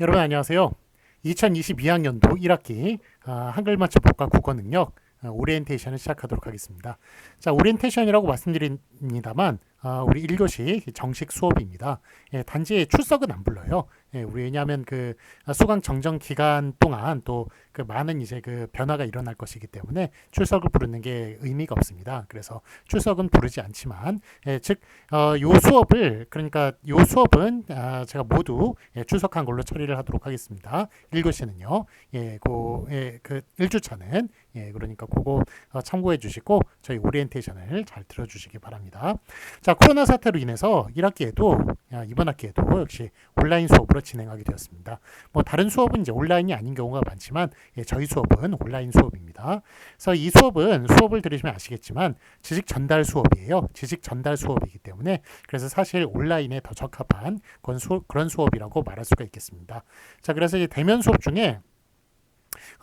여러분 안녕하세요. 2022학년도 1학기 한글 맞춤 복과 국어 능력 오리엔테이션을 시작하도록 하겠습니다. 자, 오리엔테이션이라고 말씀드립니다만 우리 1교시 정식 수업입니다. 단지 출석은 안 불러요. 우리 왜냐하면 그 수강 정정 기간 동안 또 그 많은 이제 그 변화가 일어날 것이기 때문에 출석을 부르는 게 의미가 없습니다. 그래서 출석은 부르지 않지만 즉 요 수업을 그러니까 요 수업은 제가 모두 출석한 걸로 처리를 하도록 하겠습니다. 1교시는요. 그 1주차는 그러니까 그거 참고해 주시고 저희 오리엔테이션을 잘 들어주시기 바랍니다. 자, 코로나 사태로 인해서 1학기에도 이번 학기에도 역시 온라인 수업으로 진행하게 되었습니다. 뭐 다른 수업은 이제 온라인이 아닌 경우가 많지만 저희 수업은 온라인 수업입니다. 그래서 이 수업을 들으시면 아시겠지만 지식 전달 수업이에요. 지식 전달 수업이기 때문에 그래서 사실 온라인에 더 적합한 그런 수업이라고 말할 수가 있겠습니다. 자, 그래서 이제 대면 수업 중에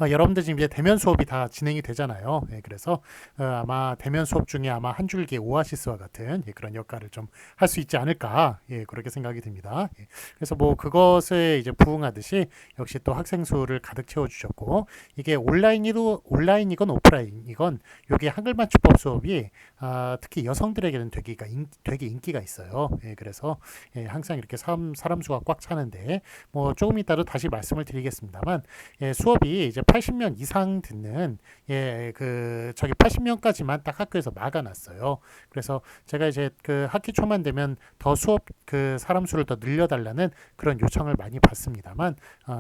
여러분들 지금 이제 대면 수업이 다 진행이 되잖아요. 그래서 아마 대면 수업 중에 아마 한 줄기 오아시스와 같은 그런 역할을 좀 할 수 있지 않을까 그렇게 생각이 듭니다. 그래서 뭐 그것에 이제 부응하듯이 역시 또 학생 수를 가득 채워주셨고 이게 온라인이건 오프라인이건 여기 한글 맞춤법 수업이 특히 여성들에게는 되게 인기가 있어요. 그래서 항상 이렇게 사람 수가 꽉 차는데 뭐 조금 이따도 다시 말씀을 드리겠습니다만 수업이 이제 80명 이상 듣는 그 저기 80명까지만 딱 학교에서 막아놨어요. 그래서 제가 이제 그 학기 초만 되면 더 수업 그 사람 수를 더 늘려달라는 그런 요청을 많이 받습니다만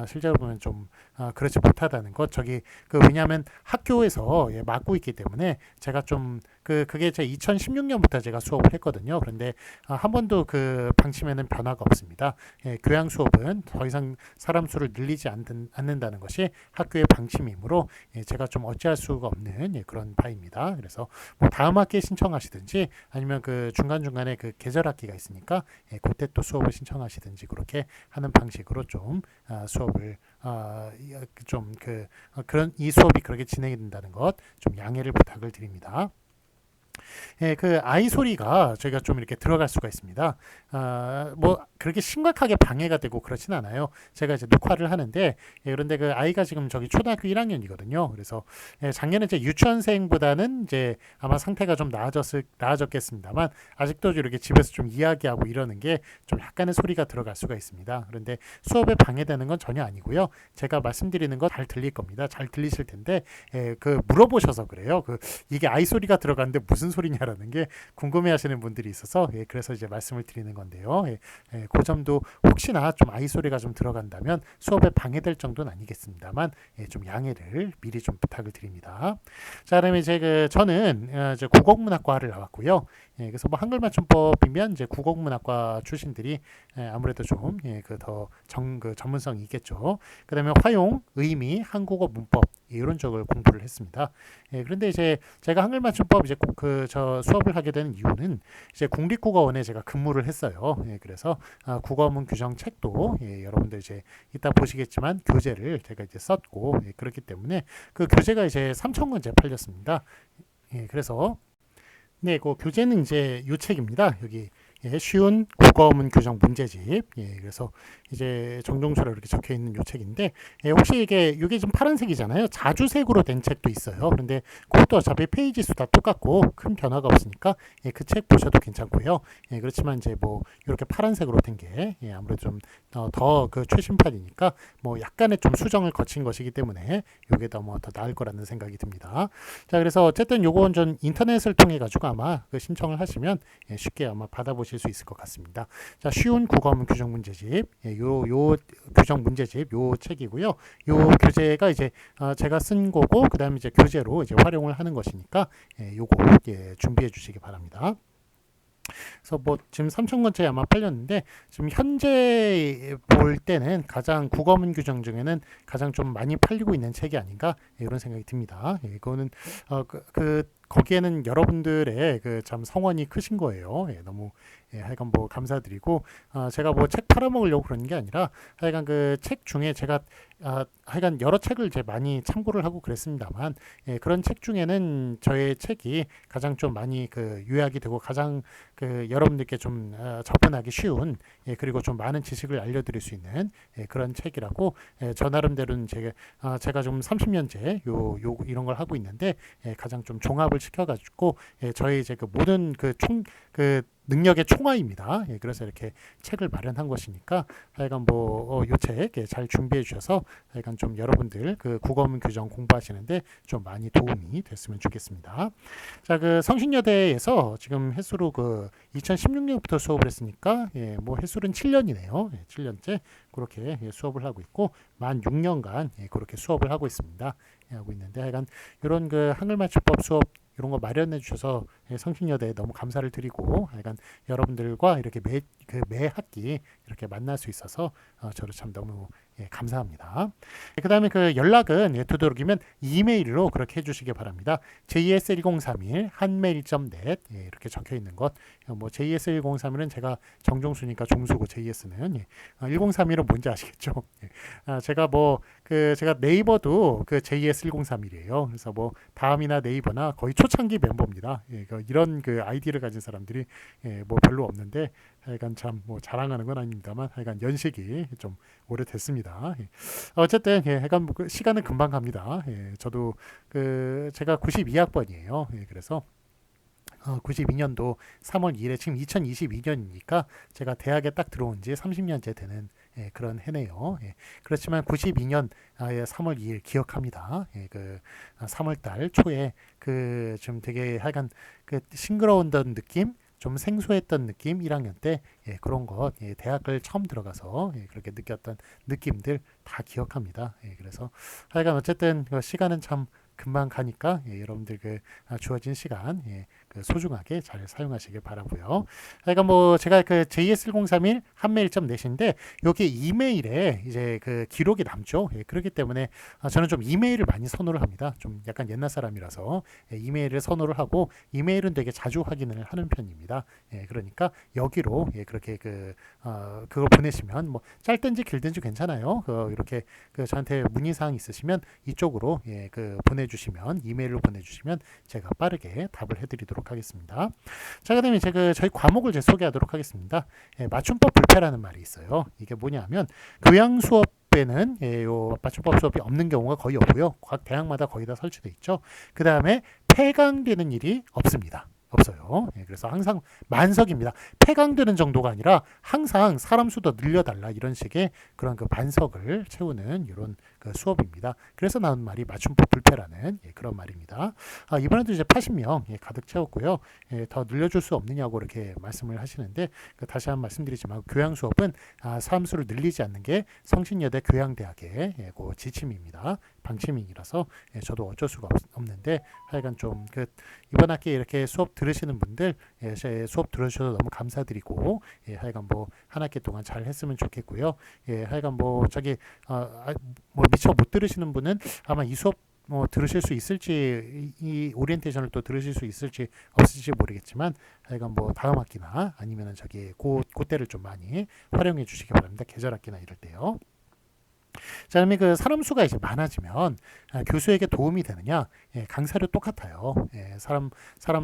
실제로 보면 좀 그렇지 못하다는 것. 저기 그 왜냐하면 학교에서 막고 있기 때문에 제가 좀 그게 제 2016년부터 제가 수업을 했거든요. 그런데 한 번도 그 방침에는 변화가 없습니다. 교양 수업은 더 이상 사람 수를 늘리지 않는다는 것이 학교의 방침이므로 제가 좀 어찌할 수가 없는 그런 바입니다. 그래서 뭐 다음 학기에 신청하시든지 아니면 그 중간중간에 그 계절 학기가 있으니까 그때 또 수업을 신청하시든지 그렇게 하는 방식으로 좀 수업을 좀 그런 이 수업이 그렇게 진행이 된다는 것 좀 양해를 부탁을 드립니다. 그 아이 소리가 저희가 좀 이렇게 들어갈 수가 있습니다. 뭐 그렇게 심각하게 방해가 되고 그렇진 않아요. 제가 이제 녹화를 하는데 그런데 그 아이가 지금 저기 초등학교 1학년이거든요. 그래서 작년에 이제 유치원생보다는 이제 아마 상태가 좀 나아졌겠습니다만 아직도 이렇게 집에서 좀 이야기하고 이러는 게 좀 약간의 소리가 들어갈 수가 있습니다. 그런데 수업에 방해되는 건 전혀 아니고요. 제가 말씀드리는 거 잘 들릴 겁니다. 잘 들리실 텐데 그 물어보셔서 그래요. 그 이게 아이 소리가 들어가는데 무슨 소리냐라는 게 궁금해하시는 분들이 있어서 그래서 이제 말씀을 드리는 건데요. 그 점도 혹시나 좀 아이 소리가 좀 들어간다면 수업에 방해될 정도는 아니겠습니다만 좀 양해를 미리 좀 부탁을 드립니다. 자, 그다음에 이제 저는 이제 국어문학과를 나왔고요. 그래서 뭐 한글 맞춤법이면 이제 국어문학과 출신들이 아무래도 좀 더 전문성이 있겠죠. 그다음에 화용, 의미, 한국어 문법 이런 쪽을 공부를 했습니다. 그런데 이제 제가 한글 맞춤법 이제 저 수업을 하게 된 이유는 이제 국립국어원에 제가 근무를 했어요. 그래서 국어문 규정 책도 여러분들 이제 이따 보시겠지만 교재를 제가 이제 썼고 그렇기 때문에 그 교재가 이제 3,000권째 팔렸습니다. 그래서 그 교재는 이제 요 책입니다. 여기 쉬운 국어문 규정 문제집. 그래서 이제 정종수로 이렇게 적혀 있는 요 책인데 혹시 이게 좀 파란색이잖아요. 자주색으로 된 책도 있어요. 그런데 그것도 어차피 페이지 수 다 똑같고 큰 변화가 없으니까 그 책 보셔도 괜찮고요. 그렇지만 이제 뭐 이렇게 파란색으로 된 게 아무래도 좀 더 그 최신판이니까 뭐 약간의 좀 수정을 거친 것이기 때문에 이게 더 나을 거라는 생각이 듭니다. 자, 그래서 어쨌든 요건 좀 인터넷을 통해 가지고 아마 그 신청을 하시면 쉽게 아마 받아보실 수 있을 것 같습니다. 자, 쉬운 국어문 규정 문제집, 요 규정 문제집 요 책이고요. 요 교재가 이제 제가 쓴 거고 그다음에 이제 교재로 이제 활용을 하는 것이니까 요거 준비해 주시기 바랍니다. 그래서 뭐 지금 3,000권째 아마 팔렸는데 지금 현재 볼 때는 가장 국어문 규정 중에는 가장 좀 많이 팔리고 있는 책이 아닌가 이런 생각이 듭니다. 이거는 거기에는 여러분들의 그 참 성원이 크신 거예요. 너무 하여간 뭐 감사드리고 제가 뭐 책 팔아먹으려고 그러는 게 아니라 하여간 그 책 중에 제가 하여간 여러 책을 이제 많이 참고를 하고 그랬습니다만 그런 책 중에는 저의 책이 가장 좀 많이 그 요약이 되고 가장 그 여러분들께 좀 접근하기 쉬운 그리고 좀 많은 지식을 알려드릴 수 있는 그런 책이라고 저 나름대로는 제가 좀 30년째 요 이런 걸 하고 있는데 가장 좀 종합을 시켜가지고 저희 이제 그 모든 그 능력의 총화입니다. 그래서 이렇게 책을 마련한 것이니까 하여간 뭐 요 책 잘 준비해 주셔서 하여간 좀 여러분들 그 국어문 규정 공부하시는데 좀 많이 도움이 됐으면 좋겠습니다. 자, 그 성신여대에서 지금 햇수로 그 2016년부터 수업을 했으니까 뭐 햇수는 7년이네요. 7년째 그렇게 수업을 하고 있고 만 6년간 그렇게 수업을 하고 있습니다. 하고 있는데 하여간 이런 그 한글 맞춤법 수업 이런 거 마련해 주셔서 성신여대에 너무 감사를 드리고 하여간 여러분들과 이렇게 매 학기 이렇게 만날 수 있어서 저도 참 너무 감사합니다. 그 다음에 그 연락은 되도록이면 이메일로 그렇게 해주시기 바랍니다. JS1031 한메일.net 이렇게 적혀 있는 것. 뭐 JS1031은 제가 정종수니까 종수고 JS는 1031은 뭔지 아시겠죠? 제가 제가 네이버도 그 JS1031이에요. 그래서 뭐 다음이나 네이버나 거의 초창기 멤버입니다. 이런 그 아이디를 가진 사람들이 뭐 별로 없는데 하여간 참 뭐 자랑하는 건 아닙니다만 하여간 연식이 좀 오래됐습니다. 어쨌든 하여간 뭐 시간은 금방 갑니다. 저도 제가 92학번이에요. 그래서 92년도 3월 2일에 지금 2022년이니까 제가 대학에 딱 들어온 지 30년째 되는 그런 해네요. 그렇지만 92년 3월 2일 기억합니다. 3월달 초에 좀 되게 하여간 싱그러웠던 느낌, 좀 생소했던 느낌 1학년 때 그런 것 대학을 처음 들어가서 그렇게 느꼈던 느낌들 다 기억합니다. 그래서 하여간 어쨌든 시간은 참 금방 가니까 여러분들 주어진 시간 소중하게 잘 사용하시길 바라고요. 그러니까 뭐 제가 JS1031 한메일.net인데 여기 이메일에 이제 기록이 남죠. 그렇기 때문에 저는 좀 이메일을 많이 선호를 합니다. 좀 약간 옛날 사람이라서 이메일을 선호를 하고 이메일은 되게 자주 확인을 하는 편입니다. 그러니까 여기로 그렇게 그걸 보내시면 뭐 짧든지 길든지 괜찮아요. 이렇게 저한테 문의사항 있으시면 이쪽으로 보내주시면 이메일로 보내주시면 제가 빠르게 답을 해드리도록 하겠습니다. 자, 그다음에 저희 과목을 소개하도록 하겠습니다. 맞춤법 불패라는 말이 있어요. 이게 뭐냐면 교양 수업에는 요 맞춤법 수업이 없는 경우가 거의 없고요. 각 대학마다 거의 다 설치되어 있죠. 그 다음에 폐강되는 일이 없습니다. 없어요. 그래서 항상 만석입니다. 폐강되는 정도가 아니라 항상 사람 수도 늘려달라 이런 식의 그런 만석을 채우는 이런 수업입니다. 그래서 나온 말이 맞춤법 불패라는 그런 말입니다. 이번에도 이제 80명 가득 채웠고요. 더 늘려줄 수 없느냐고 이렇게 말씀을 하시는데 다시 한번 말씀드리지만 교양 수업은 사람 수를 늘리지 않는 게 성신여대 교양대학의 지침입니다. 방침이라서 저도 어쩔 수가 없는데 하여간 좀 이번 학기에 이렇게 수업 들으시는 분들 수업 들어주셔서 너무 감사드리고 하여간 뭐 한 학기 동안 잘 했으면 좋겠고요. 하여간 뭐 미처 못 들으시는 분은 아마 이 수업 들으실 수 있을지 이 오리엔테이션을 또 들으실 수 있을지 없을지 모르겠지만 하여간 뭐 다음 학기나 아니면은 그때를 좀 많이 활용해 주시기 바랍니다. 계절 학기나 이럴 때요. 자, 그러면 사람 수가 이제 많아지면 교수에게 도움이 되느냐? 강사료 똑같아요. 사람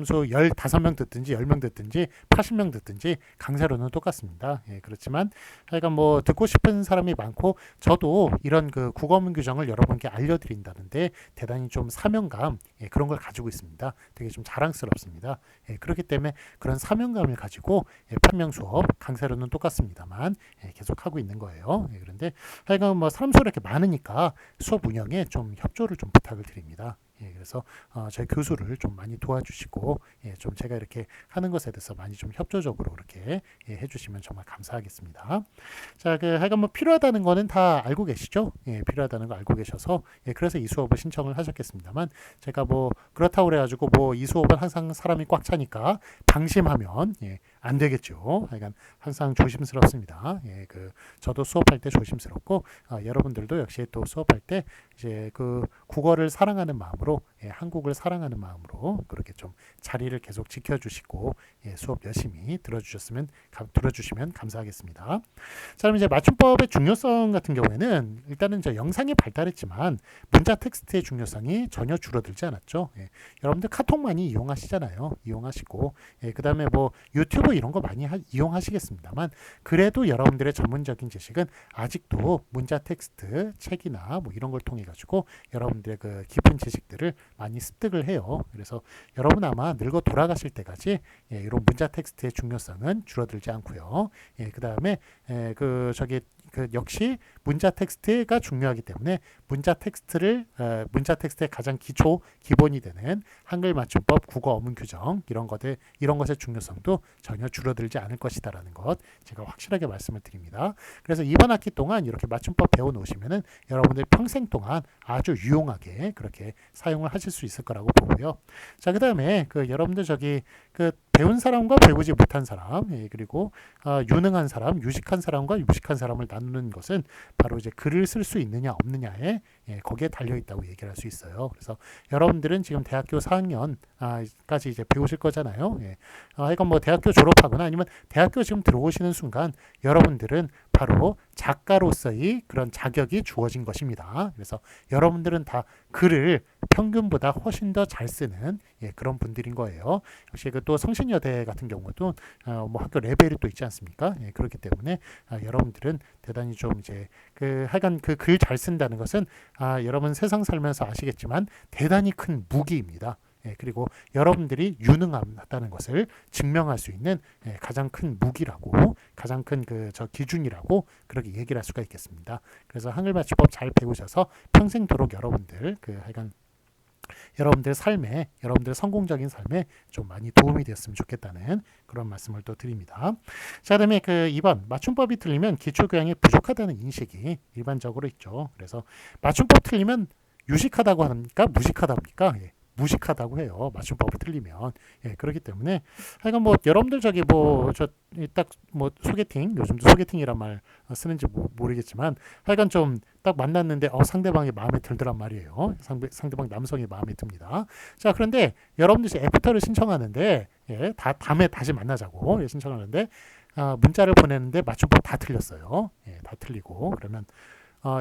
수 15명 듣든지 10명 듣든지 80명 듣든지 강사료는 똑같습니다. 그렇지만 하여간 뭐 듣고 싶은 사람이 많고 저도 이런 국어문 규정을 여러분께 알려드린다는데 대단히 좀 사명감 그런 걸 가지고 있습니다. 되게 좀 자랑스럽습니다. 그렇기 때문에 그런 사명감을 가지고 판명 수업 강사료는 똑같습니다만 계속 하고 있는 거예요. 그런데 하여간 뭐 사람 수가 이렇게 많으니까 수업 운영에 좀 협조를 좀 부탁을 드립니다. 그래서 저희 교수를 좀 많이 도와주시고 좀 제가 이렇게 하는 것에 대해서 많이 좀 협조적으로 이렇게 해주시면 정말 감사하겠습니다. 자, 하여간 뭐 필요하다는 거는 다 알고 계시죠? 필요하다는 거 알고 계셔서 그래서 이 수업을 신청을 하셨겠습니다만 제가 뭐 그렇다고 그래가지고 뭐 이 수업은 항상 사람이 꽉 차니까 방심하면 안 되겠죠. 하여간 항상 조심스럽습니다. 저도 수업할 때 조심스럽고 여러분들도 역시 또 수업할 때 이제 국어를 사랑하는 마음으로 한국을 사랑하는 마음으로 그렇게 좀 자리를 계속 지켜주시고 수업 열심히 들어주시면 감사하겠습니다. 자, 그럼 이제 맞춤법의 중요성 같은 경우에는 일단은 이제 영상이 발달했지만 문자 텍스트의 중요성이 전혀 줄어들지 않았죠. 여러분들 카톡 많이 이용하시잖아요. 이용하시고 그 다음에 뭐 유튜브 이런 거 많이 이용하시겠습니다만 그래도 여러분들의 전문적인 지식은 아직도 문자 텍스트 책이나 뭐 이런 걸 통해 가지고 여러분들의 그 깊은 지식들을 많이 습득을 해요. 그래서 여러분 아마 늙어 돌아가실 때까지 이런 문자 텍스트의 중요성은 줄어들지 않고요. 그 다음에 그 역시 문자 텍스트가 중요하기 때문에 문자 텍스트의 가장 기본이 되는 한글 맞춤법, 국어 어문 규정 이런 것의 중요성도 전혀 줄어들지 않을 것이다라는 것 제가 확실하게 말씀을 드립니다. 그래서 이번 학기 동안 이렇게 맞춤법 배워 놓으시면은 여러분들 평생 동안 아주 유용하게 그렇게 사용을 하실 수 있을 거라고 보고요. 자, 그다음에 그 여러분들 배운 사람과 배우지 못한 사람, 그리고 유능한 사람, 유식한 사람과 유식한 사람을 나누는 것은 바로 이제 글을 쓸 수 있느냐 없느냐에 거기에 달려 있다고 얘기를 할 수 있어요. 그래서 여러분들은 지금 대학교 4학년까지 이제 배우실 거잖아요. 이건 뭐 대학교 졸업하거나 아니면 대학교 지금 들어오시는 순간 여러분들은 바로 작가로서의 그런 자격이 주어진 것입니다. 그래서 여러분들은 다 글을 평균보다 훨씬 더 잘 쓰는 그런 분들인 거예요. 역시 그 또 성신여대 같은 경우도 뭐 학교 레벨이 또 있지 않습니까? 그렇기 때문에 여러분들은 대단히 좀 이제 하여간 그 글 잘 쓴다는 것은 여러분 세상 살면서 아시겠지만 대단히 큰 무기입니다. 그리고 여러분들이 유능하다는 것을 증명할 수 있는 가장 큰 무기라고 가장 큰 기준이라고 그렇게 얘기를 할 수가 있겠습니다. 그래서 한글 맞춤법 잘 배우셔서 평생도록 하여간 여러분들 성공적인 삶에 좀 많이 도움이 되었으면 좋겠다는 그런 말씀을 또 드립니다. 자, 그다음에 2번 맞춤법이 틀리면 기초교양이 부족하다는 인식이 일반적으로 있죠. 그래서 맞춤법 틀리면 유식하다고 합니까? 무식하답니까? 무식하다고 해요. 맞춤법을 틀리면. 그렇기 때문에 하여간 뭐 여러분들 소개팅, 요즘도 소개팅이란 말 쓰는지 모르겠지만 하여간 좀 딱 만났는데 상대방이 마음에 들더란 말이에요. 상대방 남성이 마음에 듭니다. 자, 그런데 여러분들이 애프터를 신청하는데 다음에 다시 만나자고 신청하는데 문자를 보내는데 맞춤법 다 틀렸어요. 다 틀리고 그러면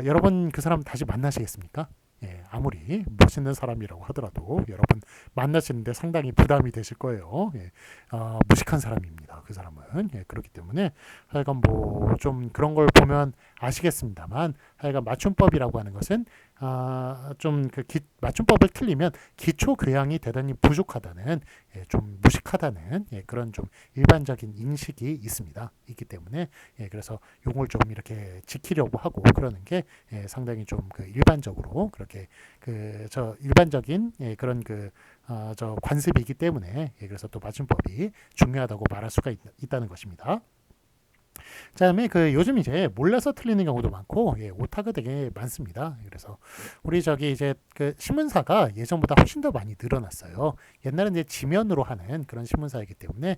여러분 그 사람 다시 만나시겠습니까? 아무리 멋있는 사람이라고 하더라도 여러분 만나시는데 상당히 부담이 되실 거예요. 무식한 사람입니다. 그 사람은. 그렇기 때문에 하여간 뭐 좀 그런 걸 보면 아시겠습니다만 하여간 맞춤법이라고 하는 것은 맞춤법을 틀리면 기초 교양이 대단히 부족하다는 좀 무식하다는 그런 좀 일반적인 인식이 있기 때문에 그래서 요걸 좀 이렇게 지키려고 하고 그러는 게 상당히 좀 일반적으로 그렇게 일반적인 그런 관습이기 때문에 그래서 또 맞춤법이 중요하다고 말할 수가 있다는 것입니다. 그다음에 요즘 이제 몰라서 틀리는 경우도 많고 오타가 되게 많습니다. 그래서 우리 이제 신문사가 예전보다 훨씬 더 많이 늘어났어요. 옛날엔 이제 지면으로 하는 그런 신문사이기 때문에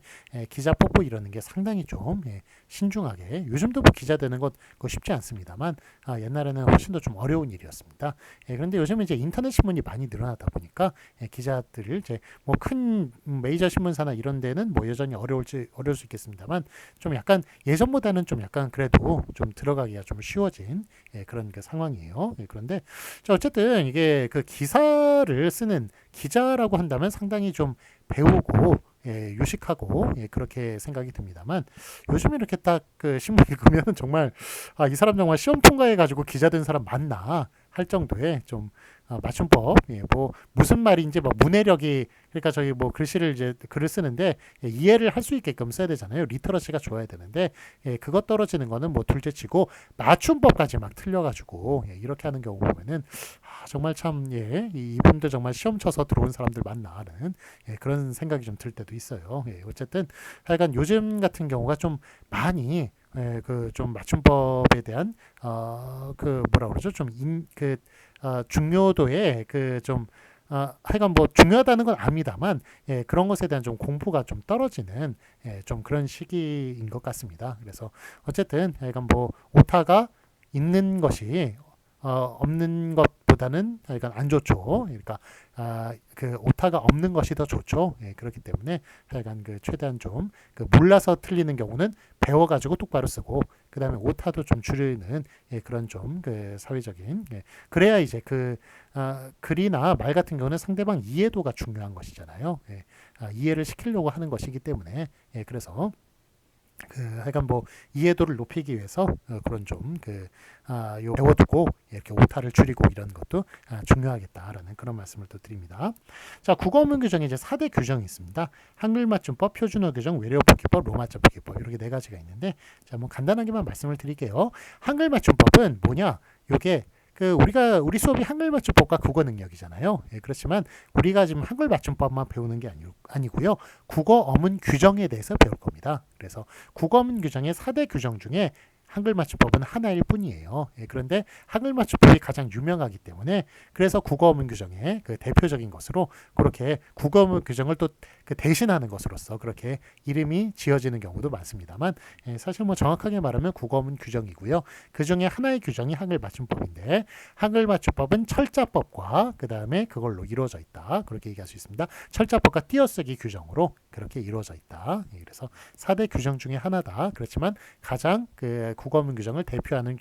기자 뽑고 이러는 게 상당히 좀 신중하게 요즘도 뭐 기자 되는 것 쉽지 않습니다만 옛날에는 훨씬 더 좀 어려운 일이었습니다. 그런데 요즘은 이제 인터넷 신문이 많이 늘어나다 보니까 기자들을 이제 뭐 큰 메이저 신문사나 이런 데는 뭐 여전히 어려울 수 있겠습니다만 좀 약간 예전보다는 좀 약간 그래도 좀 들어가기가 좀 쉬워진 그런 상황이에요. 그런데 어쨌든 이게 기사를 쓰는 기자라고 한다면 상당히 좀 배우고 유식하고 그렇게 생각이 듭니다만 요즘 이렇게 딱 신문 읽으면 정말 이 사람 정말 시험 통과해 가지고 기자 된 사람 맞나 할 정도의 좀 맞춤법 뭐 무슨 말인지 뭐 문해력이 그러니까 저희 뭐 글을 쓰는데 이해를 할 수 있게끔 써야 되잖아요. 리터러시가 좋아야 되는데 그것 떨어지는 거는 뭐 둘째치고 맞춤법까지 막 틀려가지고 이렇게 하는 경우 보면은 정말 참 이분들 정말 시험 쳐서 들어온 사람들 맞나 하는 그런 생각이 좀 들 때도 있어요. 어쨌든 하여간 요즘 같은 경우가 좀 많이 좀 맞춤법에 대한 뭐라 그러죠? 중요도에 하여간 뭐 중요하다는 건 압니다만 그런 것에 대한 좀 공부가 좀 떨어지는 좀 그런 시기인 것 같습니다. 그래서 어쨌든 하여간 뭐 오타가 있는 것이 없는 것보다 오타보다는 약간 안 좋죠. 그러니까 그 오타가 없는 것이 더 좋죠. 예, 그렇기 때문에 약간 그 최대한 좀 그 몰라서 틀리는 경우는 배워가지고 똑바로 쓰고 그 다음에 오타도 좀 줄이는 예, 그런 좀 그 사회적인 예, 그래야 이제 그 글이나 말 같은 경우는 상대방 이해도가 중요한 것이잖아요. 예, 이해를 시키려고 하는 것이기 때문에 예, 그래서 하여간 뭐 이해도를 높이기 위해서 그런 좀 요 배워두고 이렇게 오타를 줄이고 이런 것도 중요하겠다라는 그런 말씀을 또 드립니다. 자, 국어문 규정에 이제 4대 규정이 있습니다. 한글 맞춤법, 표준어 규정, 외래어 표기법, 로마자 표기법 이렇게 네 가지가 있는데 자, 뭐 간단하게만 말씀을 드릴게요. 한글 맞춤법은 뭐냐? 요게 우리 수업이 한글 맞춤법과 국어 능력이잖아요. 예, 그렇지만 우리가 지금 한글 맞춤법만 배우는 게 아니고요. 국어 어문 규정에 대해서 배울 겁니다. 그래서 국어 어문 규정의 4대 규정 중에 한글 맞춤법은 하나일 뿐이에요. 예, 그런데 한글 맞춤법이 가장 유명하기 때문에 그래서 국어 어문 규정의 그 대표적인 것으로 그렇게 국어 어문 규정을 또 그 대신하는 것으로서 그렇게 이름이 지어지는 경우도 많습니다만 예, 사실 뭐 정확하게 말하면 국어 어문 규정이고요. 그 중에 하나의 규정이 한글 맞춤법인데 한글 맞춤법은 철자법과 그 다음에 그걸로 이루어져 있다. 그렇게 얘기할 수 있습니다. 철자법과 띄어쓰기 규정으로 그렇게 이루어져 있다. 예, 그래서 4대 규정 중에 하나다. 그렇지만 가장 그 국어문 규정을 대표하는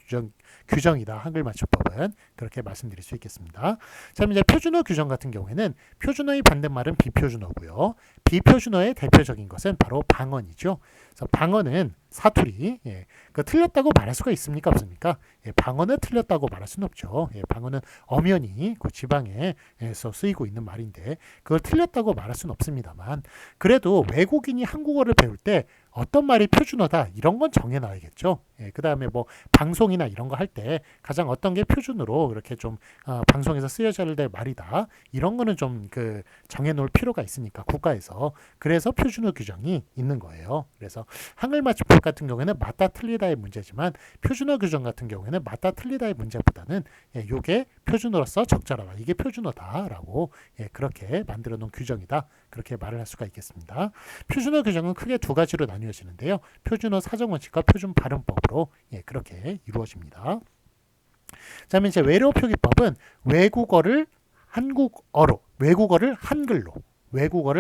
규정이다. 한글 맞춤법은 그렇게 말씀드릴 수 있겠습니다. 자, 이제 표준어 규정 같은 경우에는 표준어의 반대말은 비표준어고요. 비표준어의 대표적인 것은 바로 방언이죠. 그래서 방언은 사투리, 예, 그 틀렸다고 말할 수가 있습니까 없습니까? 예, 방언을 틀렸다고 말할 수는 없죠. 예, 방언은 엄연히 그 지방에서 쓰이고 있는 말인데 그걸 틀렸다고 말할 수는 없습니다만 그래도 외국인이 한국어를 배울 때 어떤 말이 표준어다 이런 건 정해놔야겠죠. 예, 그 다음에 뭐 방송이나 이런 거 할 때 가장 어떤 게 표준으로 이렇게 좀 방송에서 쓰여져야 될 말이다 이런 거는 좀 그 정해놓을 필요가 있으니까 국가에서 그래서 표준어 규정이 있는 거예요. 그래서 한글 맞춤법 같은 경우에는 맞다 틀리다의 문제지만 표준어 규정 같은 경우에는 맞다 틀리다의 문제보다는 예, 요게 표준어로서 적절하다 이게 표준어다라고 예, 그렇게 만들어 놓은 규정이다 그렇게 말을 할 수가 있겠습니다. 표준어 규정은 크게 두 가지로 나뉘어지는데요. 표준어 사정원칙과 표준 발음법으로 예, 그렇게 이루어집니다. 자, 그러면 이제 외래어 표기법은 외국어를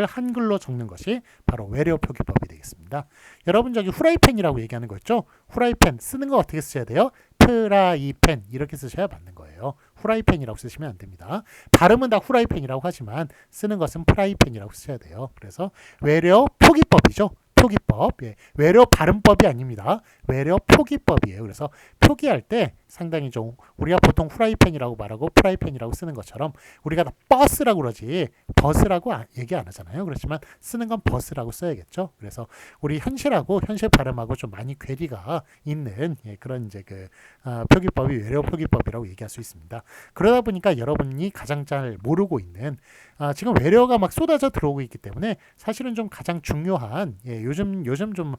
한글로 적는 것이 바로 외래어 표기법이 되겠습니다. 여러분 저기 후라이팬이라고 얘기하는 거 있죠? 후라이팬 쓰는 거 어떻게 쓰셔야 돼요? 프라이팬 이렇게 쓰셔야 맞는 거예요. 후라이팬이라고 쓰시면 안 됩니다. 발음은 다 후라이팬이라고 하지만 쓰는 것은 프라이팬이라고 쓰셔야 돼요. 그래서 외래어 표기법이죠. 표기법. 예. 외래어 발음법이 아닙니다. 외래어 표기법이에요. 그래서 표기할 때 상당히 좀 우리가 보통 후라이팬이라고 말하고 프라이팬이라고 쓰는 것처럼 우리가 다 버스라고 그러지 버스라고 얘기 안 하잖아요. 그렇지만 쓰는 건 버스라고 써야겠죠. 그래서 우리 현실하고 현실 발음하고 좀 많이 괴리가 있는 예, 그런 이제 표기법이 외래어 표기법이라고 얘기할 수 있습니다. 그러다 보니까 여러분이 가장 잘 모르고 있는 지금 외래어가 막 쏟아져 들어오고 있기 때문에 사실은 좀 가장 중요한 예, 요즘 좀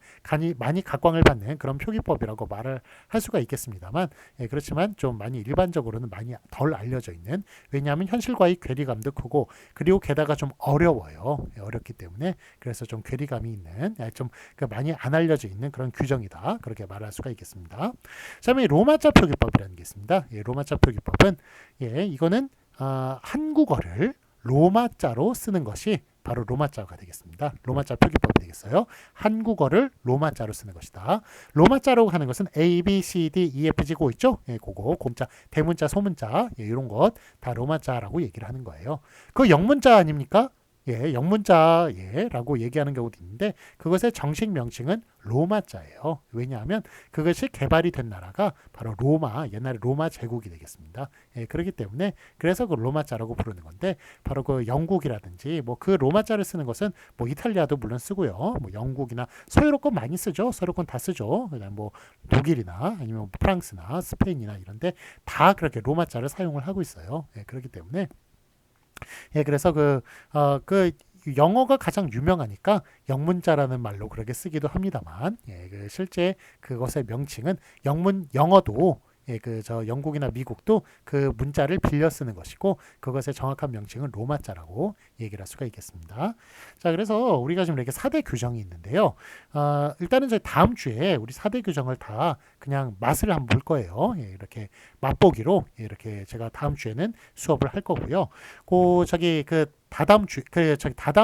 많이 각광을 받는 그런 표기법이라고 말을 할 수가 있겠습니다만 예, 그렇지만 좀 많이 일반적으로는 많이 덜 알려져 있는 왜냐하면 현실과의 괴리감도 크고 그리고 게다가 좀 어려워요. 예, 어렵기 때문에 그래서 좀 괴리감이 있는 좀 많이 안 알려져 있는 그런 규정이다. 그렇게 말할 수가 있겠습니다. 자, 그러면 로마자 표기법이라는 게 있습니다. 예, 로마자 표기법은 예, 이거는 한국어를 로마자로 쓰는 것이 바로 로마자가 되겠습니다. 로마자 표기법이 되겠어요. 한국어를 로마자로 쓰는 것이다. 로마자라고 하는 것은 A, B, C, D, E, F, G, 고 있죠? 예, 그거 공자, 대문자, 소문자 예, 이런 것 다 로마자라고 얘기를 하는 거예요. 그 영문자 아닙니까? 예, 영문자라고 얘기하는 경우도 있는데 그것의 정식 명칭은 로마자예요. 왜냐하면 그것이 개발이 된 나라가 바로 옛날에 로마 제국이 되겠습니다. 예, 그렇기 때문에 그래서 그 로마자라고 부르는 건데 바로 그 영국이라든지 뭐 그 로마자를 쓰는 것은 뭐 이탈리아도 물론 쓰고요. 뭐 영국이나 서유럽권 많이 쓰죠. 서유럽권 다 쓰죠. 그다음 뭐 독일이나 아니면 프랑스나 스페인이나 이런데 다 그렇게 로마자를 사용을 하고 있어요. 예, 그렇기 때문에 예, 그래서 영어가 가장 유명하니까 영문자라는 말로 그렇게 쓰기도 합니다만, 예, 실제 그것의 명칭은 영어도 예, 그 저 영국이나 미국도 그 문자를 빌려 쓰는 것이고 그것의 정확한 명칭은 로마자라고 얘기를 할 수가 있겠습니다. 자, 그래서 우리가 지금 이렇게 4대 규정이 있는데요. 일단은 저희 다음 주에 우리 4대 규정을 다 그냥 맛을 한번 볼 거예요. 예, 이렇게 맛보기로 이렇게 제가 다음 주에는 수업을 할 거고요. 저기 다다음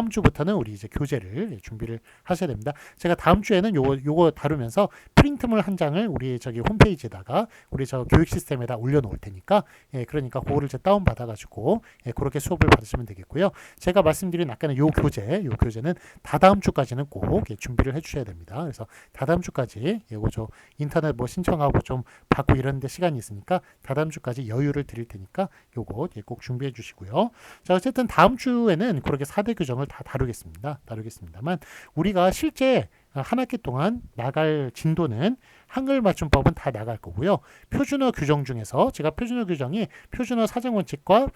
주부터는 우리 이제 교재를 준비를 하셔야 됩니다. 제가 다음 주에는 요거 다루면서 프린트물 한 장을 우리 저기 홈페이지에다가 우리 저 교육 시스템에다 올려놓을 테니까 예, 그러니까 그거를 이제 다운 받아가지고 예, 그렇게 수업을 받으시면 되겠고요. 제가 말씀드린 아까는 요 교재는 다다음 주까지는 꼭 예, 준비를 해주셔야 됩니다. 그래서 다다음 주까지 이거 저 인터넷 뭐 신청하고 좀 받고 이러는데 시간이 있으니까 다다음 주까지 여유를 드릴 테니까 요거 예, 꼭 준비해 주시고요. 자, 어쨌든 다음 주에는 그렇게 4대 규정을 다 다루겠습니다만 우리가 실제 한 학기 동안 나갈 진도는 한글 맞춤법은 다 나갈 거고요. 표준어 규정 중에서 제가 표준어 규정이 표준어 사정 원칙과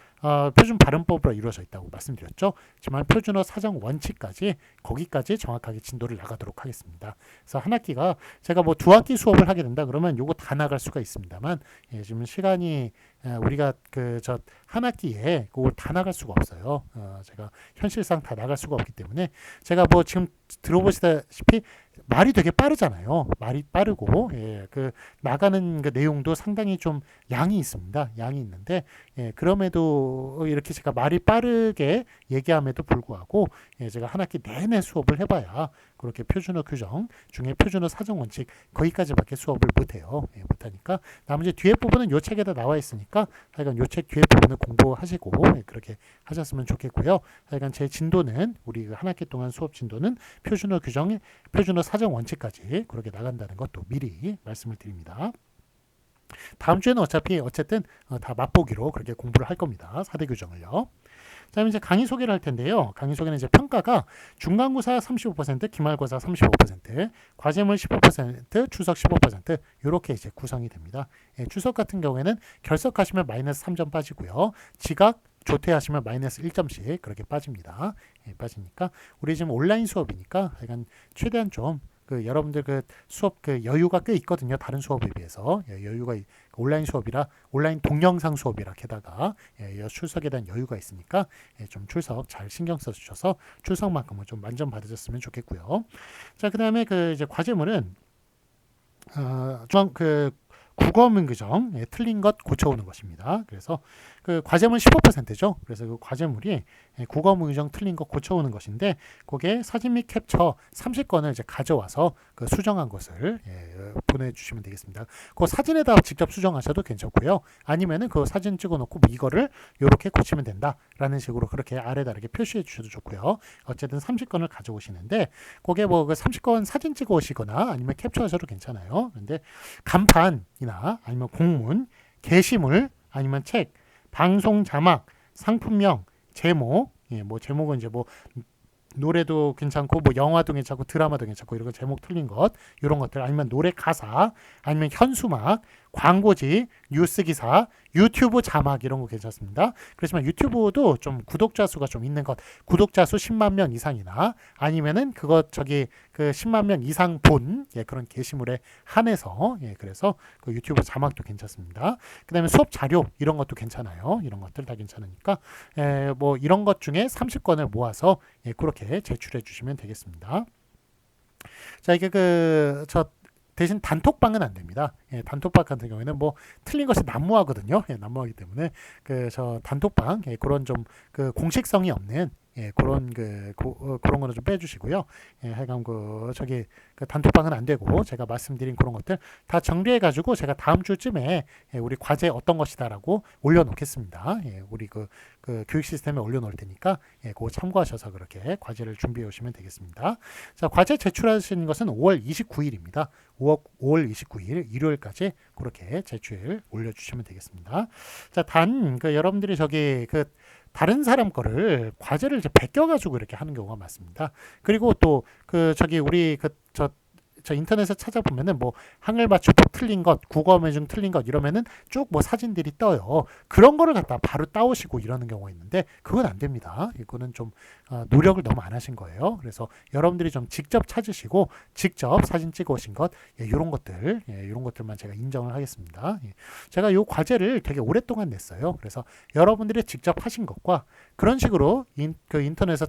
표준 발음법으로 이루어져 있다고 말씀드렸죠. 하지만 표준어 사정 원칙까지 거기까지 정확하게 진도를 나가도록 하겠습니다. 그래서 한 학기가 제가 뭐 2학기 수업을 하게 된다 그러면 요거 다 나갈 수가 있습니다만 예, 지금 시간이 우리가 한 학기에 그걸 다 나갈 수가 없어요. 제가 현실상 다 나갈 수가 없기 때문에 제가 뭐 지금 들어보시다시피 말이 되게 빠르잖아요. 말이 빠르고 예, 그 나가는 그 내용도 상당히 좀 양이 있습니다. 양이 있는데 예, 그럼에도 이렇게 제가 말이 빠르게 얘기함에도 불구하고 예, 제가 한 학기 내내 수업을 해봐야 그렇게 표준어 규정 중에 표준어 사정 원칙 거기까지밖에 수업을 못해요. 예, 못하니까 나머지 뒤에 부분은 요 책에다 나와 있으니까 하여간 요 책 뒤에 부분을 공부하시고 예, 그렇게 하셨으면 좋겠고요. 하여간 제 진도는 우리 한 학기 동안 수업 진도는 표준어 규정, 표준어 사정 원칙까지 그렇게 나간다는 것도 미리 말씀을 드립니다. 다음 주에는 어쨌든 다 맛보기로 그렇게 공부를 할 겁니다. 4대 규정을요. 그다음에 이제 강의 소개를 할 텐데요. 강의 소개는 이제 평가가 중간고사 35%, 기말고사 35%, 과제물 15%, 추석 15% 이렇게 이제 구성이 됩니다. 예, 추석 같은 경우에는 결석하시면 마이너스 3점 빠지고요. 지각 조퇴하시면 마이너스 1점씩 그렇게 빠집니다. 예, 빠지니까 우리 지금 온라인 수업이니까 약간 최대한 좀 여러분들 수업 여유가 꽤 있거든요. 다른 수업에 비해서 예, 여유가 온라인 수업이라 온라인 동영상 수업이라 게다가 예, 출석에 대한 여유가 있으니까 예, 좀 출석 잘 신경 써 주셔서 출석만큼은 좀 만점 받으셨으면 좋겠고요. 자, 그다음에 이제 과제물은 국어 문규정 예, 틀린 것 고쳐오는 것입니다. 그래서 과제물 15%죠. 그래서 그 과제물이 예, 국어 문규정 틀린 것 고쳐오는 것인데 그게 사진 및 캡처 30건을 이제 가져와서 수정한 것을 예, 보내주시면 되겠습니다. 그 사진에다 직접 수정하셔도 괜찮고요. 아니면은 그 사진 찍어놓고 이거를 이렇게 고치면 된다라는 식으로 그렇게 아래다 이렇게 표시해 주셔도 좋고요. 어쨌든 30건을 가져오시는데 그게 뭐 그 30건 사진 찍어 오시거나 아니면 캡처하셔도 괜찮아요. 근데 간판이나 아니면 공문, 게시물 아니면 책, 방송 자막, 상품명, 제목, 예, 뭐 제목은 이제 뭐 노래도 괜찮고 뭐 영화도 괜찮고 드라마도 괜찮고 이런 거 제목 틀린 것 이런 것들 아니면 노래 가사 아니면 현수막 광고지 뉴스 기사 유튜브 자막 이런 거 괜찮습니다. 그렇지만 유튜브도 좀 구독자 수가 좀 있는 것 구독자 수 10만 명 이상이나 아니면은 그 10만 명 이상 본 예, 그런 게시물에 한해서 예, 그래서 유튜브 자막도 괜찮습니다. 그 다음에 수업 자료 이런 것도 괜찮아요. 이런 것들 다 괜찮으니까 뭐 이런 것 중에 30건을 모아서 예, 그렇게 제출해 주시면 되겠습니다. 자, 이게 대신 단톡방은 안 됩니다. 예, 단톡방 같은 경우에는 뭐 틀린 것이 난무하거든요. 예, 난무하기 때문에 단톡방 예, 그런 좀 공식성이 없는 예, 그런 그런 거는 좀 빼주시고요. 예, 하여간 단톡방은 안 되고 제가 말씀드린 그런 것들 다 정리해가지고 제가 다음 주쯤에 예, 우리 과제 어떤 것이다라고 올려놓겠습니다. 예, 우리 교육 시스템에 올려놓을 테니까 예, 그거 참고하셔서 그렇게 과제를 준비해 오시면 되겠습니다. 자, 과제 제출하시는 것은 5월 29일입니다. 5월 29일 일요일까지 그렇게 제출 올려주시면 되겠습니다. 자, 여러분들이 다른 사람 거를 과제를 이제 베껴가지고 이렇게 하는 경우가 많습니다. 그리고 또 우리 저 인터넷에 찾아보면은 뭐 한글 맞춤법 틀린 것, 국어 매중 틀린 것 이러면은 쭉 뭐 사진들이 떠요. 그런 거를 갖다 바로 따오시고 이러는 경우가 있는데 그건 안 됩니다. 이거는 좀 노력을 너무 안 하신 거예요. 그래서 여러분들이 좀 직접 찾으시고 직접 사진 찍어 오신 것, 이런 것들, 이런 것들만 제가 인정을 하겠습니다. 제가 이 과제를 되게 오랫동안 냈어요. 그래서 여러분들이 직접 하신 것과 그런 식으로 그 인터넷에서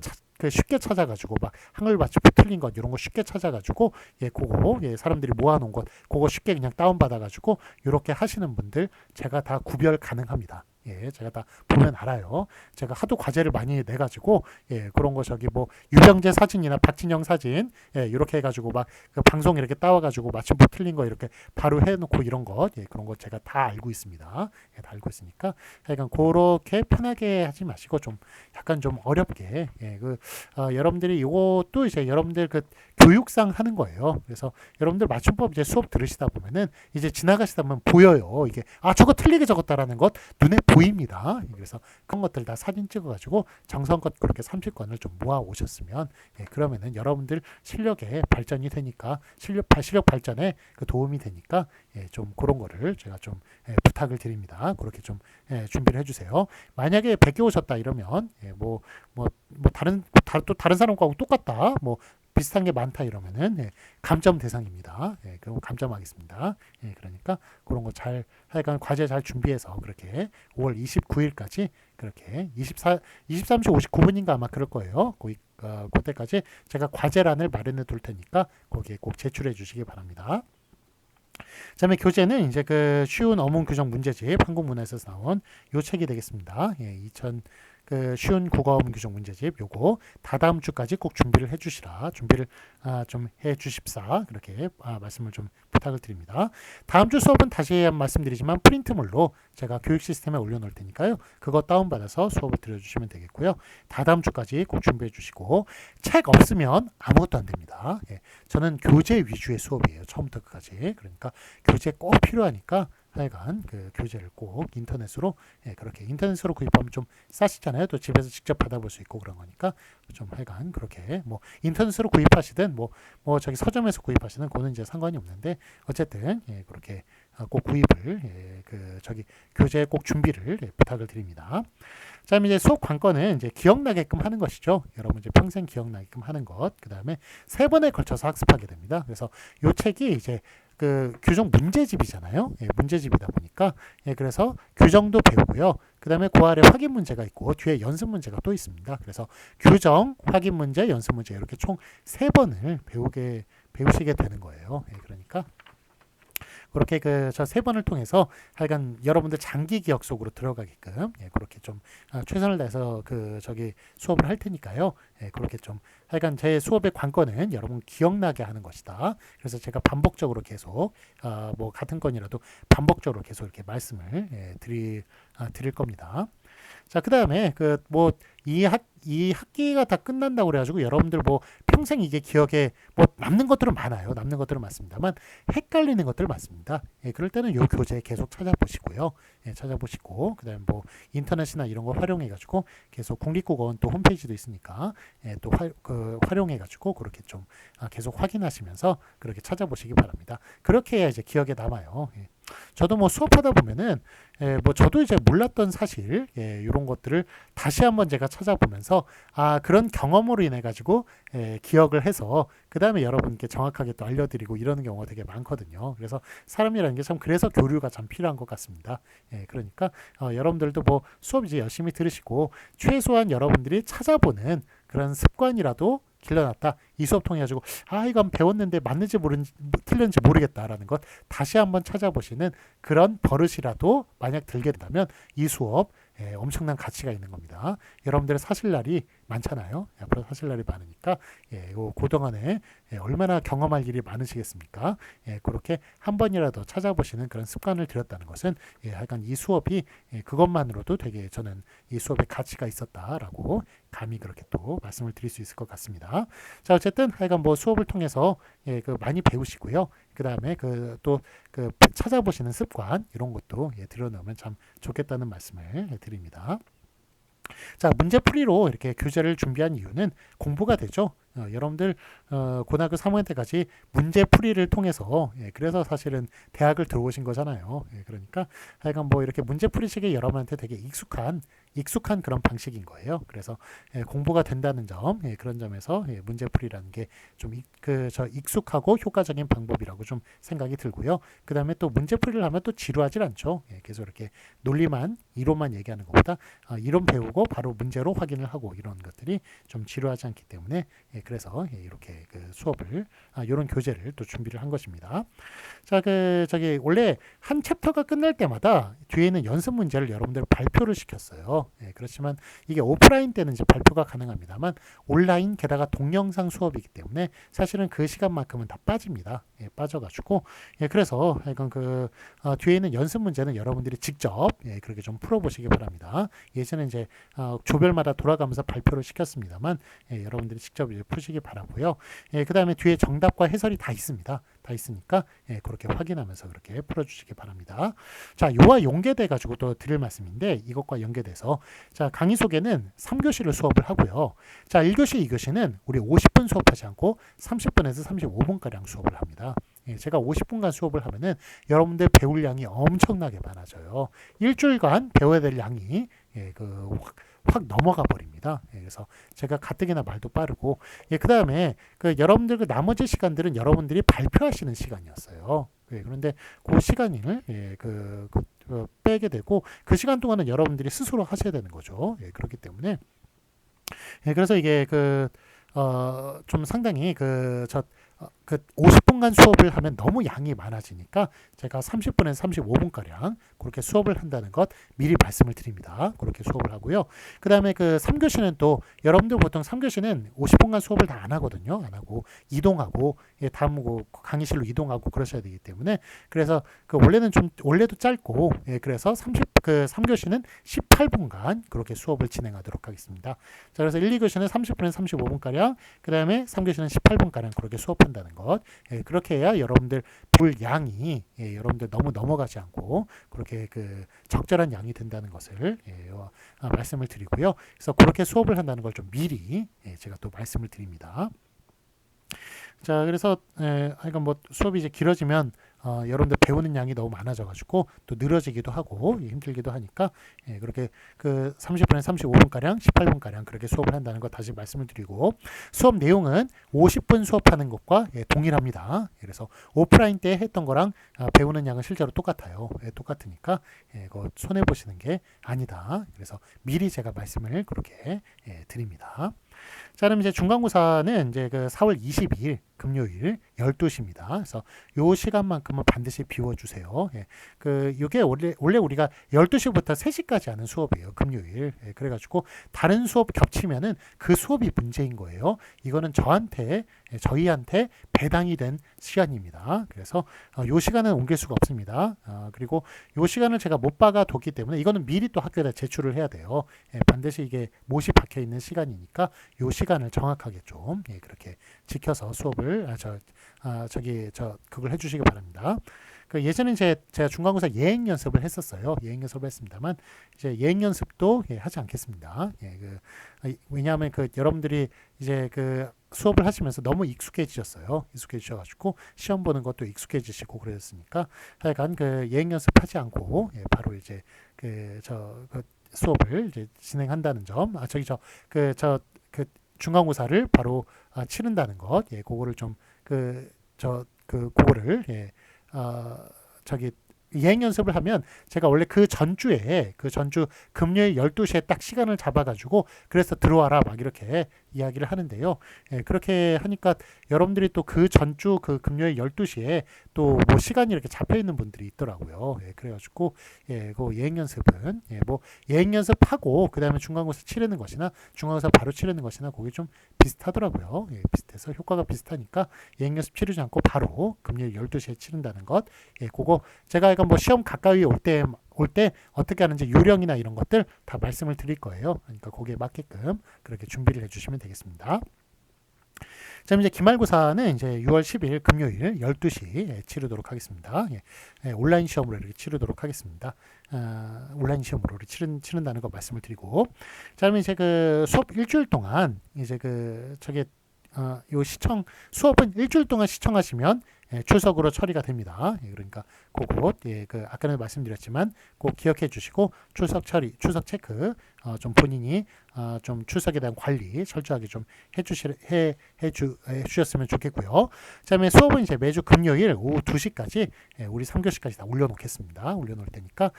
쉽게 찾아가지고 막 한글 맞춤법 틀린 것 이런 거 쉽게 찾아가지고 그거 사람들이 모아놓은 것 그거 쉽게 그냥 다운받아가지고 이렇게 하시는 분들 제가 다 구별 가능합니다. 제가 다 보면 알아요. 제가 하도 과제를 많이 내가지고, 그런 거 저기 뭐, 유병재 사진이나 박진영 사진, 이렇게 해가지고 막그 방송 이렇게 따와가지고 맞춤법 틀린 거 이렇게 바로 해놓고 이런 거, 그런 거 제가 다 알고 있습니다. 다 알고 있으니까, 하여간 그렇게 편하게 하지 마시고 좀, 약간 좀 어렵게, 여러분들이 이것도 이제 여러분들 그 교육상 하는 거예요. 그래서 여러분들 맞춤법 이제 수업 들으시다 보면은 이제 지나가시다 보면 보여요. 이게, 저거 틀리게 적었다라는 것 눈에 보입니다. 그래서 그런 것들 다 사진 찍어가지고 정성껏 그렇게 30건을 좀 모아 오셨으면 그러면은 여러분들 실력에 발전이 되니까 실력 발전에 그 도움이 되니까 좀 그런 거를 제가 좀 부탁을 드립니다. 그렇게 좀 준비를 해주세요. 만약에 100개 오셨다 이러면 다른 사람하고 똑같다 뭐 비슷한 게 많다 이러면은 감점 대상입니다. 그럼 감점하겠습니다. 그러니까 그런 거 잘 하여간 과제 잘 준비해서 그렇게 5월 29일까지 그렇게 23시 59분인가 아마 그럴 거예요. 그때까지 제가 과제란을 마련해 둘 테니까 거기에 꼭 제출해 주시기 바랍니다. 그다음에 교재는 이제 그 쉬운 어문 규정 문제집 한국문화에서 나온 요 책이 되겠습니다. 그 쉬운 국어 어문 규정 문제집 요거 다다음 주까지 꼭 준비를 해주시라 준비를 좀 해주십사 그렇게 말씀을 좀 부탁을 드립니다. 다음 주 수업은 다시 말씀드리지만 프린트물로 제가 교육 시스템에 올려놓을 테니까요. 그거 다운받아서 수업을 들려주시면 되겠고요. 다다음 주까지 꼭 준비해 주시고 책 없으면 아무것도 안 됩니다. 저는 교재 위주의 수업이에요. 처음부터 끝까지. 그러니까 교재 꼭 필요하니까 하여간 그 교재를 꼭 인터넷으로 그렇게 인터넷으로 구입하면 좀 싸시잖아요. 또 집에서 직접 받아볼 수 있고 그런 거니까 좀 하여간 그렇게 뭐 인터넷으로 구입하시든 뭐 저기 서점에서 구입하시든 그거는 이제 상관이 없는데 어쨌든 그렇게 꼭 구입을 그 저기 교재 꼭 준비를 부탁을 드립니다. 자, 이제 수업 관건은 이제 기억나게끔 하는 것이죠. 여러분 이제 평생 기억나게끔 하는 것. 그 다음에 3번에 걸쳐서 학습하게 됩니다. 그래서 이 책이 이제 그 규정 문제집이잖아요. 문제집이다 보니까 그래서 규정도 배우고요. 그 다음에 그 아래 확인 문제가 있고 뒤에 연습 문제가 또 있습니다. 그래서 규정, 확인 문제, 연습 문제 이렇게 총 3번을 배우시게 되는 거예요. 그러니까 그렇게 저 3번을 통해서 하여간 여러분들 장기 기억 속으로 들어가게끔 그렇게 좀 최선을 다해서 수업을 할 테니까요. 그렇게 좀 하여간 제 수업의 관건은 여러분 기억나게 하는 것이다. 그래서 제가 반복적으로 계속 뭐 같은 건이라도 반복적으로 계속 이렇게 말씀을 드릴 겁니다. 자, 그 다음에 이 학기가 다 끝난다고 그래가지고 여러분들 뭐 평생 이게 기억에 뭐 남는 것들은 많아요. 남는 것들은 많습니다만 헷갈리는 것들 많습니다. 그럴 때는 요 교재 계속 찾아보시고요. 찾아보시고 그다음에 뭐 인터넷이나 이런 거 활용해가지고 계속 국립국어원 또 홈페이지도 있으니까 또 활용해가지고 그렇게 좀 계속 확인하시면서 그렇게 찾아보시기 바랍니다. 그렇게 해야 이제 기억에 남아요. 저도 뭐 수업하다 보면은 뭐 저도 이제 몰랐던 사실 이런 것들을 다시 한번 제가 찾아보면서 그런 경험으로 인해 가지고 기억을 해서 그 다음에 여러분께 정확하게 또 알려드리고 이러는 경우가 되게 많거든요. 그래서 사람이라는 게 참 그래서 교류가 참 필요한 것 같습니다. 그러니까 여러분들도 뭐 수업 이제 열심히 들으시고 최소한 여러분들이 찾아보는 그런 습관이라도 길러놨다. 이 수업 통해 가지고 이건 배웠는데 맞는지 틀렸는지 모르겠다라는 것 다시 한번 찾아보시는 그런 버릇이라도 만약 들게 된다면 이 수업 엄청난 가치가 있는 겁니다. 여러분들의 사실날이 많잖아요. 앞으로 사실날이 많으니까 그동안에 얼마나 경험할 일이 많으시겠습니까? 그렇게 한 번이라도 찾아보시는 그런 습관을 들였다는 것은 하여간 이 수업이 그것만으로도 되게 저는 이 수업에 가치가 있었다라고 감히 그렇게 또 말씀을 드릴 수 있을 것 같습니다. 자, 어쨌든 하여간 뭐 수업을 통해서 많이 배우시고요. 그 다음에 찾아보시는 습관 이런 것도 들여놓으면 참 좋겠다는 말씀을 드립니다. 자, 문제풀이로 이렇게 교재를 준비한 이유는 공부가 되죠. 여러분들 고등학교 3학년 때까지 문제풀이를 통해서 그래서 사실은 대학을 들어오신 거잖아요. 그러니까 하여간 뭐 이렇게 문제풀이식이 여러분한테 되게 익숙한 그런 방식인 거예요. 그래서 공부가 된다는 점, 그런 점에서 문제풀이라는 게 좀 익숙하고 효과적인 방법이라고 좀 생각이 들고요. 그 다음에 또 문제풀이를 하면 또 지루하질 않죠. 계속 이렇게 논리만 이론만 얘기하는 것보다 이론 배우고 바로 문제로 확인을 하고 이런 것들이 좀 지루하지 않기 때문에 그래서 이렇게 그 수업을 이런 교재를 또 준비를 한 것입니다. 자, 저기 원래 한 챕터가 끝날 때마다 뒤에 있는 연습 문제를 여러분들 발표를 시켰어요. 그렇지만 이게 오프라인 때는 이제 발표가 가능합니다만 온라인 게다가 동영상 수업이기 때문에 사실은 그 시간만큼은 다 빠집니다. 빠져가지고 그래서 약간 뒤에 있는 연습 문제는 여러분들이 직접 그렇게 좀 풀어보시기 바랍니다. 예전에 이제 조별마다 돌아가면서 발표를 시켰습니다만 여러분들이 직접 이제 푸시기 바라고요. 그 다음에 뒤에 정답과 해설이 다 있습니다. 다 있으니까 그렇게 확인하면서 그렇게 풀어주시기 바랍니다. 자, 요와 연계돼 가지고 또 드릴 말씀인데 이것과 연계돼서 자, 강의 속에는 3교시를 수업을 하고요. 자, 1교시, 2교시는 우리 50분 수업하지 않고 30분에서 35분가량 수업을 합니다. 제가 50분간 수업을 하면은 여러분들 배울 양이 엄청나게 많아져요. 일주일간 배워야 될 양이 확 넘어가 버립니다. 그래서 제가 가뜩이나 말도 빠르고 그 다음에 여러분들 나머지 시간들은 여러분들이 발표하시는 시간이었어요. 그런데 그 시간을 빼게 되고 그 시간 동안은 여러분들이 스스로 하셔야 되는 거죠. 그렇기 때문에 그래서 이게 좀 상당히 50분간 수업을 하면 너무 양이 많아지니까 제가 30분에서 35분가량 그렇게 수업을 한다는 것 미리 말씀을 드립니다. 그렇게 수업을 하고요. 그 다음에 3교시는 또 여러분들 보통 3교시는 50분간 수업을 다 안 하거든요. 안 하고 이동하고 다음 강의실로 이동하고 그러셔야 되기 때문에 그래서 원래도 짧고 그래서 3교시는 18분간 그렇게 수업을 진행하도록 하겠습니다. 자, 그래서 1, 2교시는 30분에서 35분가량 그 다음에 3교시는 18분가량 그렇게 수업한다는 것 그렇게 해야 여러분들 볼 양이 여러분들 너무 넘어가지 않고 그렇게 적절한 양이 된다는 것을 말씀을 드리고요. 그래서 그렇게 수업을 한다는 걸 좀 미리 제가 또 말씀을 드립니다. 자, 그래서 하여간 뭐 수업이 이제 길어지면 여러분들 배우는 양이 너무 많아져가지고 또 늘어지기도 하고 힘들기도 하니까 그렇게 30분에서 35분가량 18분가량 그렇게 수업을 한다는 거 다시 말씀을 드리고 수업 내용은 50분 수업하는 것과 동일합니다. 그래서 오프라인 때 했던 거랑 배우는 양은 실제로 똑같아요. 똑같으니까 그거 손해보시는 게 아니다. 그래서 미리 제가 말씀을 그렇게 드립니다. 자, 그럼 이제 중간고사는 이제 4월 22일 금요일 12시입니다. 그래서 요 시간만큼은 반드시 비워주세요. 이게 원래 우리가 12시부터 3시까지 하는 수업이에요. 금요일. 그래가지고 다른 수업 겹치면은 그 수업이 문제인 거예요. 이거는 저희한테 배당이 된 시간입니다. 그래서 요 시간은 옮길 수가 없습니다. 그리고 요 시간을 제가 못 박아뒀기 때문에 이거는 미리 또 학교에다 제출을 해야 돼요. 반드시 이게 못이 박혀 있는 시간이니까 요 시간을 정확하게 좀 그렇게 지켜서 수업을 그걸 해주시기 바랍니다. 예전에 제가 중간고사 예행 연습을 했었어요. 예행 연습을 했습니다만 이제 예행 연습도 하지 않겠습니다. 왜냐하면 여러분들이 이제 수업을 하시면서 너무 익숙해지셔가지고 시험 보는 것도 익숙해지시고 그랬으니까 하여간 예행 연습하지 않고 바로 이제 수업을 이제 진행한다는 점, 중간고사를 바로 치른다는 것, 그거를 좀 그거를 예행 연습을 하면 제가 원래 그 전주 금요일 12시에 딱 시간을 잡아가지고 그래서 들어와라 막 이렇게 이야기를 하는데요. 그렇게 하니까 여러분들이 또 그 전주 금요일 12시에 또 뭐 시간이 이렇게 잡혀 있는 분들이 있더라고요. 그래가지고 그 예행 연습은 예행 연습하고 그 다음에 중간고사 치르는 것이나 중간고사 바로 치르는 것이나 그게 좀 비슷하더라고요. 비슷해서 효과가 비슷하니까 예행 연습 치르지 않고 바로 금요일 12시에 치른다는 것. 그거 제가 이건 시험 가까이 올 때 어떻게 하는지 요령이나 이런 것들 다 말씀을 드릴 거예요. 그러니까 거기에 맞게끔 그렇게 준비를 해주시면 되겠습니다. 자, 이제 기말고사는 이제 6월 10일 금요일 12시 치르도록 하겠습니다. 온라인 시험으로 이렇게 치르도록 하겠습니다. 온라인 시험으로 치른다는 거 말씀을 드리고, 자, 그러면 이제 그 수업 일주일 동안 이제 그 저게 요 수업은 일주일 동안 시청하시면 출석으로 처리가 됩니다. 그러니까 그것 그 아까는 말씀드렸지만 꼭 기억해 주시고 출석 처리, 출석 체크 좀 본인이 좀 출석에 대한 관리 철저하게 좀 해주셨으면 좋겠고요. 그다음에 수업은 이제 매주 금요일 오후 2시까지 우리 3교시까지 다 올려놓겠습니다. 올려놓을 테니까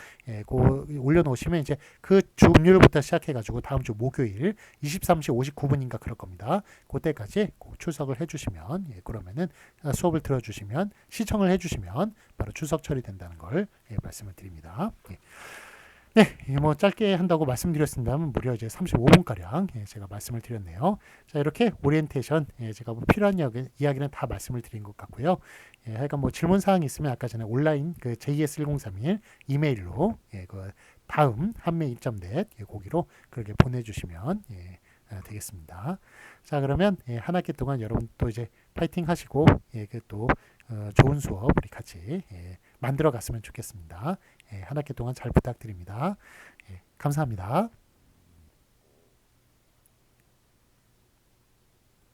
올려놓으시면 이제 그 주 금요일부터 시작해가지고 다음 주 목요일 23시 59분인가 그럴 겁니다. 그때까지 꼭 출석을 해주시면 그러면은 수업을 들어주시면 시청을 해주시면 바로 출석 처리된다는 걸 말씀을 드립니다. 네, 뭐 짧게 한다고 말씀드렸습니다만 무려 이제 35분가량 제가 말씀을 드렸네요. 자, 이렇게 오리엔테이션 제가 뭐 필요한 이야기는 다 말씀을 드린 것 같고요. 하여간 뭐 질문 사항이 있으면 아까 전에 온라인 그 JS1031 이메일로 그 다음 한매 2.net 거기로 그렇게 보내주시면 되겠습니다. 자, 그러면 한 학기 동안 여러분 또 이제 파이팅 하시고 또 좋은 수업 우리 같이 만들어 갔으면 좋겠습니다. 한 학기 동안 잘 부탁드립니다. 감사합니다.